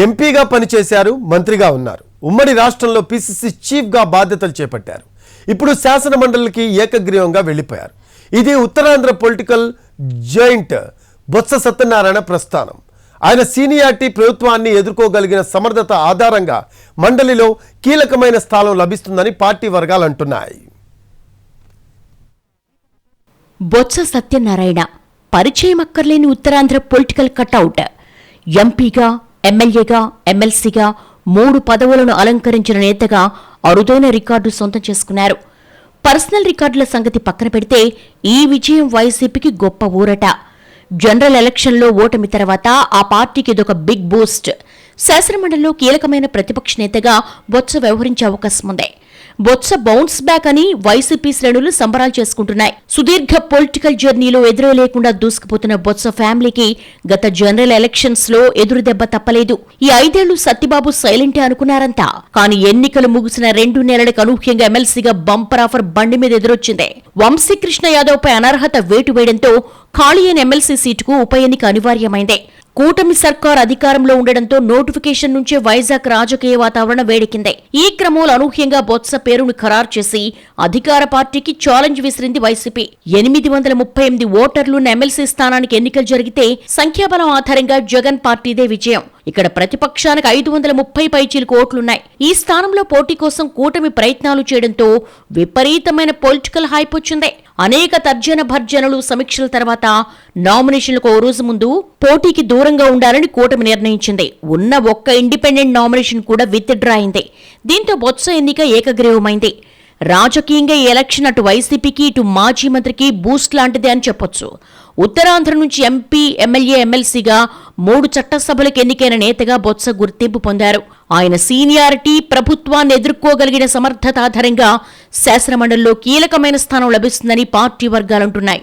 ఎంపీగా పనిచేశారు, మంత్రిగా ఉన్నారు. ఉమ్మడి రాష్ట్రంలో పిసిసి చీఫ్గా బాధ్యతలు చేపట్టారు. ఇప్పుడు శాసన మండలికి ఏకగ్రీవంగా వెళ్లిపోయారు. ఇది ఉత్తరాంధ్ర పొలిటికల్ జాయింట్ బొత్స సత్యనారాయణ ప్రస్థానం. ఆయన సీనియారిటీ, ప్రభుత్వాన్ని ఎదుర్కోగలిగిన సమర్థత ఆధారంగా మండలిలో కీలకమైన స్థానం లభిస్తుందని పార్టీ వర్గాలు అంటున్నాయి. బొత్స సత్యనారాయణ పరిచయం అక్కర్లేని ఉత్తరాంధ్ర పొలిటికల్ కటౌట్. ఎంపీగా, ఎమ్మెల్యేగా, ఎమ్మెల్సీగా 3 పదవులను అలంకరించిన నేతగా అరుదైన రికార్డు సొంతం చేసుకున్నారు. పర్సనల్ రికార్డుల సంగతి పక్కన పెడితే ఈ విజయం వైసీపీకి గొప్ప ఊరట. జనరల్ ఎలక్షన్లో ఓటమి తర్వాత ఆ పార్టీకి ఇదొక బిగ్ బూస్ట్. శాసనమండలిలో కీలకమైన ప్రతిపక్ష నేతగా బొత్స వ్యవహరించే అవకాశం ఉంది. బొత్స బౌన్స్ బ్యాక్ అని వైసీపీ శ్రేణులు సంబరాలు చేసుకుంటున్నాయి. సుదీర్ఘ పొలిటికల్ జర్నీలో ఎదురు లేకుండా దూసుకుపోతున్న బొత్స ఫ్యామిలీకి గత జనరల్ ఎలక్షన్స్ లో ఎదురుదెబ్బ తప్పలేదు. ఈ 5 ఏళ్లు సత్యబాబు సైలెంటే అనుకున్నారంతా. కానీ ఎన్నికలు ముగిసిన 2 నెలలకు అనూహ్యంగా ఎమ్మెల్సీగా బంపర్ ఆఫర్ బండి మీద ఎదురొచ్చింది. వంశీకృష్ణ యాదవ్ పై అనర్హత వేటు వేయడంతో ఖాళీ అయిన ఎమ్మెల్సీ సీటుకు ఉప ఎన్నిక అనివార్యమైంది. కూటమి సర్కార్ అధికారంలో ఉండడంతో నోటిఫికేషన్ నుంచే వైజాగ్ రాజకీయ వాతావరణం వేడెక్కింది. ఈ క్రమంలో అనూహ్యంగా బొత్స పేరును ఖరారు చేసి అధికార పార్టీకి ఛాలెంజ్ విసిరింది వైసీపీ. 838 ఓటర్లున్న ఎమ్మెల్సీ స్థానానికి ఎన్నికలు జరిగితే సంఖ్యాబలం ఆధారంగా జగన్ పార్టీదే విజయం. ఇక్కడ ప్రతిపక్షానికి 530 పైచీలకు ఓట్లున్నాయి. ఈ స్థానంలో పోటీ కోసం కూటమి ప్రయత్నాలు చేయడంతో విపరీతమైన పొలిటికల్ హైప్ వచ్చింది. అనేక తర్జన భర్జనలు, సమీక్షల తర్వాత నామినేషన్లకు ఓ రోజు ముందు పోటీకి దూరంగా ఉండాలని కూటమి నిర్ణయించింది. ఉన్న ఒక్క ఇండిపెండెంట్ నామినేషన్ కూడా విత్డ్రా అయింది. దీంతో బొత్స ఎన్నిక ఏకగ్రీవమైంది. రాజకీయంగా ఈ ఎలక్షన్ అటు వైసీపీకి, ఇటు మాజీ మంత్రికి బూస్ట్ లాంటిదే అని చెప్పొచ్చు. ఉత్తరాంధ్ర నుంచి ఎంపీ, ఎమ్మెల్యే, ఎమ్మెల్సీగా 3 చట్టసభలకు ఎన్నికైన నేతగా బొత్స గుర్తింపు పొందారు. ఆయన సీనియారిటీ, ప్రభుత్వాన్ని ఎదుర్కోగలిగిన సమర్థత ఆధారంగా శాసనమండలిలో కీలకమైన స్థానం లభిస్తుందని పార్టీ వర్గాలంటున్నాయి.